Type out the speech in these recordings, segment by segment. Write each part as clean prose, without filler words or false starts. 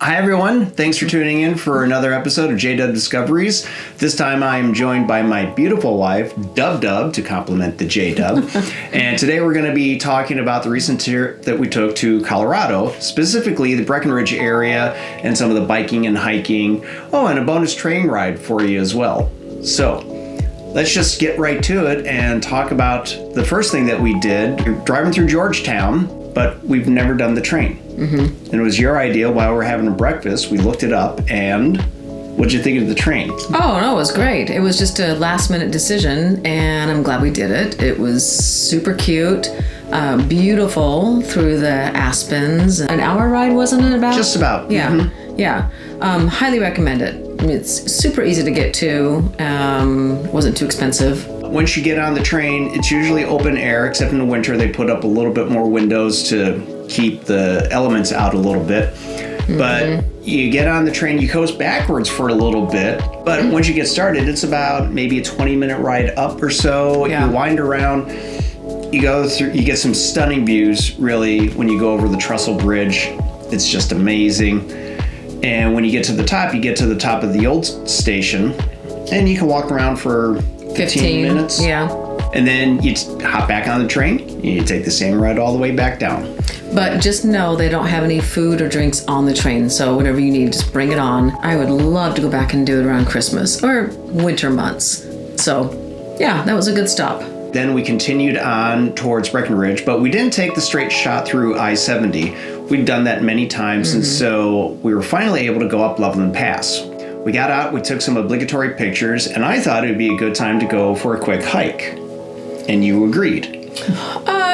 Hi everyone, thanks for tuning in for another episode of JDub Discoveries. This time I am joined by my beautiful wife, Dub Dub, to complement the JDub. And today we're going to be talking about the recent trip that we took to Colorado, specifically the Breckenridge area and some of the biking and hiking. Oh, and a bonus train ride for you as well. So, let's just get right to it and talk about the first thing that we did. We're driving through Georgetown, but we've never done the train. And it was your idea while we were having a breakfast. We looked it up, and what'd you think of the train? Oh, no, it was great. It was just a last-minute decision, and I'm glad we did it. It was super cute, beautiful through the aspens. An hour ride, wasn't it about? Just about. Yeah, yeah. Highly recommend it. It's super easy to get to. Wasn't too expensive. Once you get on the train, it's usually open air, except in the winter they put up a little bit more windows to keep the elements out a little bit. But you get on the train, you coast backwards for a little bit, but once you get started, it's about maybe a 20-minute ride up or so. Yeah. You wind around, you go through, you get some stunning views, really, when you go over the Trestle Bridge. It's just amazing. And when you get to the top, you get to the top of the old station, and you can walk around for 15 minutes. Yeah. And then you hop back on the train, and you take the same ride all the way back down. But just know they don't have any food or drinks on the train, so whatever you need, just bring it on. I would love to go back and do it around Christmas or winter months. So, yeah, that was a good stop. Then we continued on towards Breckenridge, but we didn't take the straight shot through I-70. We'd done that many times, and so we were finally able to go up Loveland Pass. We got out, we took some obligatory pictures, and I thought it would be a good time to go for a quick hike. And you agreed.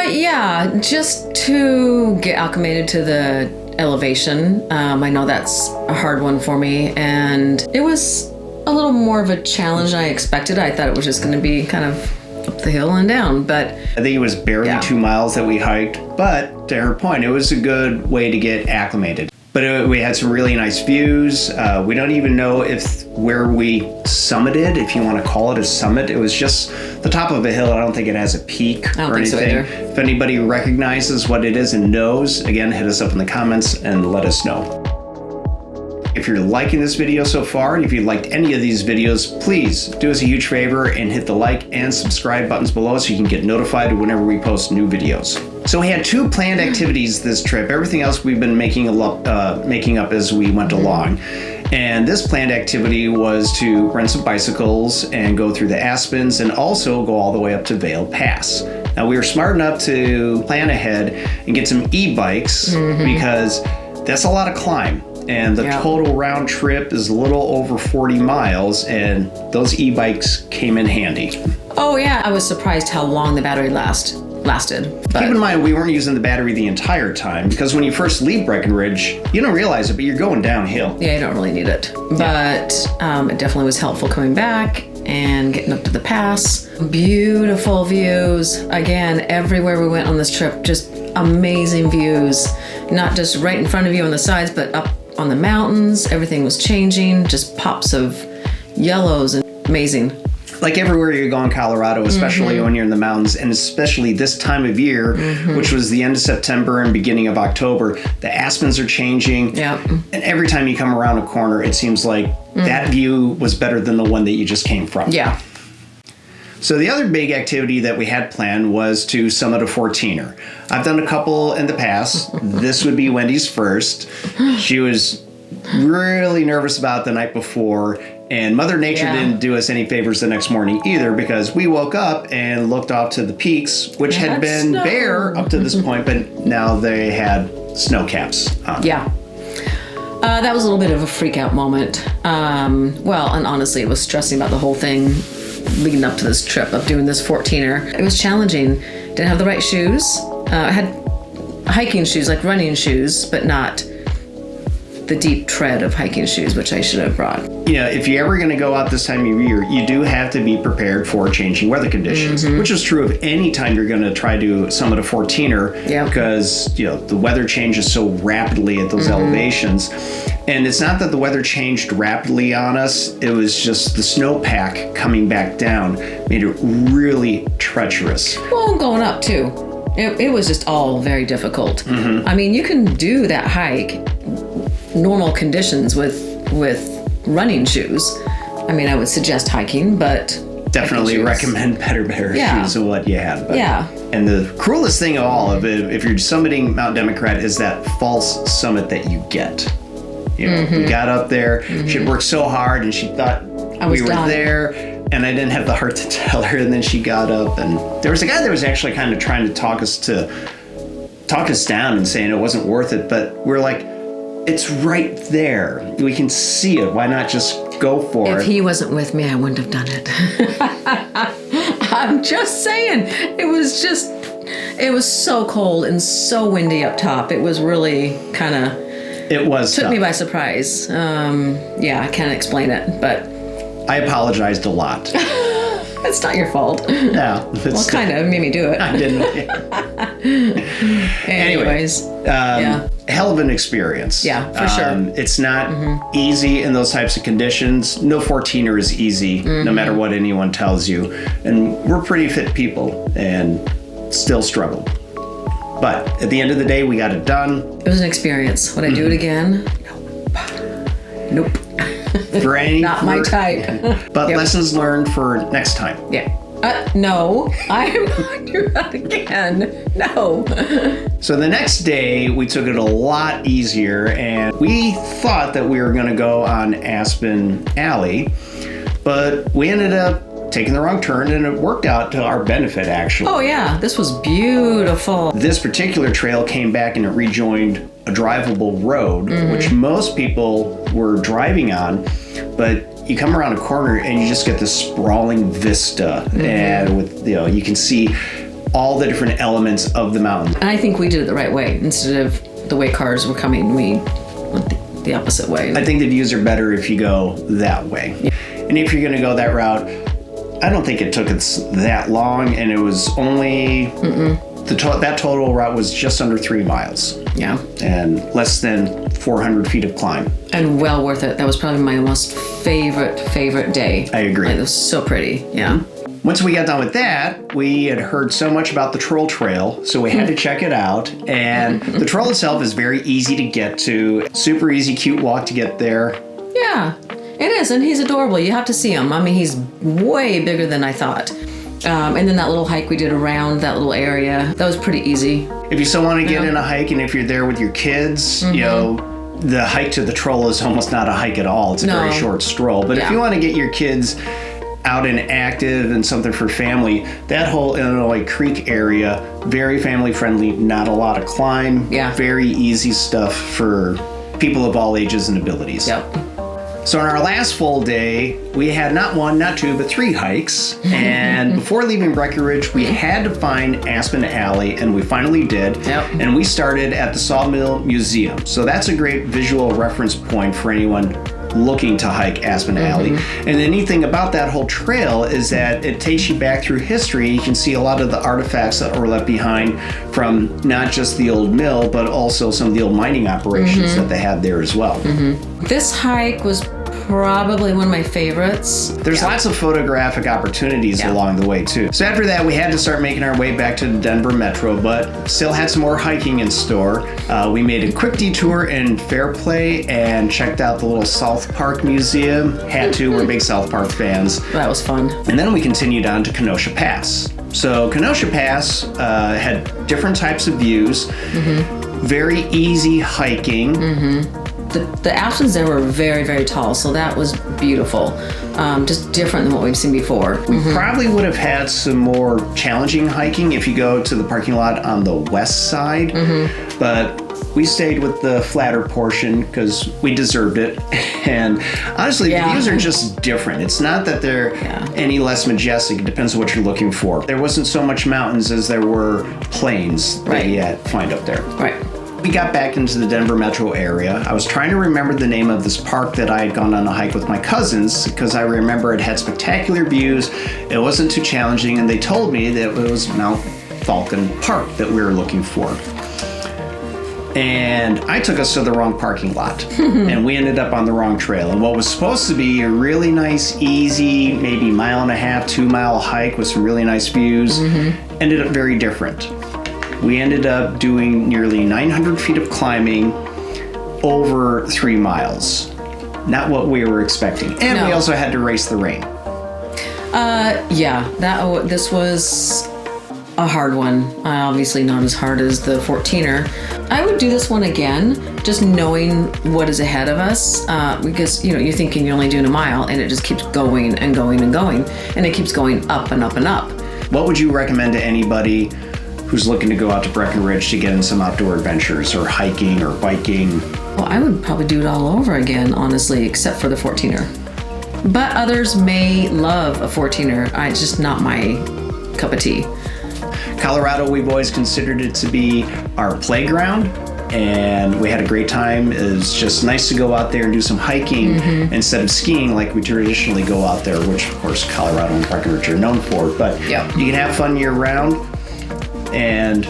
Yeah, just to get acclimated to the elevation. I know that's a hard one for me, and it was a little more of a challenge than I expected. I thought it was just going to be kind of up the hill and down, but I think it was barely 2 miles that we hiked, but to her point, it was a good way to get acclimated. But we had some really nice views. We don't even know if where we summited, if you want to call it a summit. It was just the top of a hill. I don't think it has a peak or anything. So if anybody recognizes what it is and knows, again, hit us up in the comments and let us know. If you're liking this video so far, and if you liked any of these videos, please do us a huge favor and hit the like and subscribe buttons below so you can get notified whenever we post new videos. So we had 2 planned activities this trip. Everything else we've been making up as we went along. And this planned activity was to rent some bicycles and go through the Aspens and also go all the way up to Vail Pass. Now we were smart enough to plan ahead and get some e-bikes because that's a lot of climb. And the total round trip is a little over 40 miles, and those e-bikes came in handy. Oh yeah, I was surprised how long the battery lasted. But keep in mind, we weren't using the battery the entire time, because when you first leave Breckenridge, you don't realize it, but you're going downhill. Yeah, you don't really need it. But it definitely was helpful coming back and getting up to the pass. Beautiful views. Again, everywhere we went on this trip, just amazing views. Not just right in front of you on the sides, but up on the mountains. Everything was changing, just pops of yellows, and amazing. Like everywhere you go in Colorado, especially when you're in the mountains, and especially this time of year, which was the end of September and beginning of October, the aspens are changing. Yep. And every time you come around a corner, it seems like that view was better than the one that you just came from. Yeah. So the other big activity that we had planned was to summit a 14er. I've done a couple in the past. This would be Wendy's first. She was really nervous about the night before, and Mother Nature didn't do us any favors the next morning either, because we woke up and looked off to the peaks, which had been bare up to this point, but now they had snow caps on. Yeah. That was a little bit of a freak out moment. Well, and honestly, it was stressing about the whole thing leading up to this trip of doing this 14er. It was challenging. Didn't have the right shoes. I had hiking shoes, like running shoes, but not the deep tread of hiking shoes, which I should have brought. You know, if you're ever going to go out this time of year, you do have to be prepared for changing weather conditions, which is true of any time you're going to try to summit a 14er, because, you know, the weather changes so rapidly at those elevations. And it's not that the weather changed rapidly on us, it was just the snowpack coming back down made it really treacherous. Well, going up too. It was just all very difficult. I mean, you can do that hike normal conditions with running shoes. I mean, I would suggest hiking, but definitely recommend better shoes than what you had. But, and the cruelest thing of all of it, if you're summiting Mount Democrat, is that false summit that you get. You know, we got up there, she had worked so hard and she thought we were there, and I didn't have the heart to tell her, and then she got up, and there was a guy that was actually kind of trying to talk us down and saying it wasn't worth it, but we're like, it's right there. We can see it. Why not just go for it? If he wasn't with me, I wouldn't have done it. I'm just saying. It was so cold and so windy up top. It was really kind of... It was took me by surprise. I can't explain it, but... I apologized a lot. It's not your fault. No. Well, kind of. Made me do it. I didn't. Anyways. Hell of an experience. Yeah, for sure. It's not easy in those types of conditions. No 14er is easy, no matter what anyone tells you. And we're pretty fit people and still struggled. But at the end of the day, we got it done. It was an experience. Would I do it again? Nope. Not my type. But lessons learned for next time. Yeah. No, I am not doing that again. No. So the next day, we took it a lot easier, and we thought that we were going to go on Aspen Alley, but we ended up taking the wrong turn, and it worked out to our benefit, actually. Oh, yeah. This was beautiful. This particular trail came back and it rejoined a drivable road, which most people were driving on, but you come around a corner and you just get this sprawling vista, and with you can see all the different elements of the mountain. And I think we did it the right way. Instead of the way cars were coming, we went the opposite way. I think the views are better if you go that way. Yeah. And if you're going to go that route, I don't think it took us that long, and it was only that total route was just under 3 miles. Yeah. And less than 400 feet of climb. And well worth it. That was probably my most favorite day. I agree. It was so pretty. Yeah. Once we got done with that, we had heard so much about the Troll Trail, so we had to check it out. And the trail itself is very easy to get to. Super easy, cute walk to get there. Yeah, it is. And he's adorable. You have to see him. I mean, he's way bigger than I thought. And then that little hike we did around that little area, that was pretty easy. If you still want to get in a hike, and if you're there with your kids, you know, the hike to the troll is almost not a hike at all. It's a very short stroll. But if you want to get your kids out and active and something for family, that whole Illinois Creek area, very family friendly, not a lot of climb, very easy stuff for people of all ages and abilities. Yep. So on our last full day, we had not 1, not 2, but 3 hikes. And before leaving Breckenridge, we had to find Aspen Alley, and we finally did. Yep. And we started at the Sawmill Museum. So that's a great visual reference point for anyone looking to hike Aspen Alley. And the neat thing about that whole trail is that it takes you back through history. You can see a lot of the artifacts that were left behind from not just the old mill, but also some of the old mining operations that they had there as well. This hike was probably one of my favorites. There's lots of photographic opportunities along the way too. So after that, we had to start making our way back to the Denver Metro, but still had some more hiking in store. We made a quick detour in Fairplay and checked out the little South Park Museum. Had to, we're big South Park fans. That was fun. And then we continued on to Kenosha Pass. So Kenosha Pass had different types of views, very easy hiking. The Aspens there were very tall, so that was beautiful. Just different than what we've seen before. We probably would have had some more challenging hiking if you go to the parking lot on the west side, but we stayed with the flatter portion because we deserved it. And honestly, the views are just different. It's not that they're any less majestic. It depends on what you're looking for. There wasn't so much mountains as there were plains that you had to find up there. Right. We got back into the Denver metro area. I was trying to remember the name of this park that I had gone on a hike with my cousins because I remember it had spectacular views. It wasn't too challenging, and they told me that it was Mount Falcon Park that we were looking for. And I took us to the wrong parking lot, and we ended up on the wrong trail. And what was supposed to be a really nice, easy, maybe 1.5 2 mile hike with some really nice views ended up very different. We ended up doing nearly 900 feet of climbing over 3 miles. Not what we were expecting. And No. we also had to race the rain. This was a hard one. Obviously not as hard as the 14er. I would do this one again, just knowing what is ahead of us, because you're thinking you're only doing a mile, and it just keeps going and going and going, and it keeps going up and up and up. What would you recommend to anybody who's looking to go out to Breckenridge to get in some outdoor adventures or hiking or biking? Well, I would probably do it all over again, honestly, except for the 14er. But others may love a 14er. It's just not my cup of tea. Colorado, we've always considered it to be our playground, and we had a great time. It's just nice to go out there and do some hiking instead of skiing like we traditionally go out there, which of course Colorado and Breckenridge are known for. But Yep. you can have fun year round, and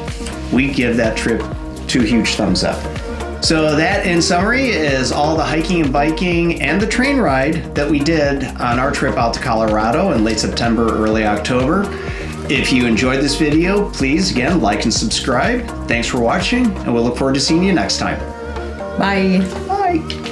we give that trip 2 huge thumbs up. So that, in summary, is all the hiking and biking and the train ride that we did on our trip out to Colorado in late September, early October. If you enjoyed this video, please, again, like and subscribe. Thanks for watching, and we'll look forward to seeing you next time. Bye. Bye.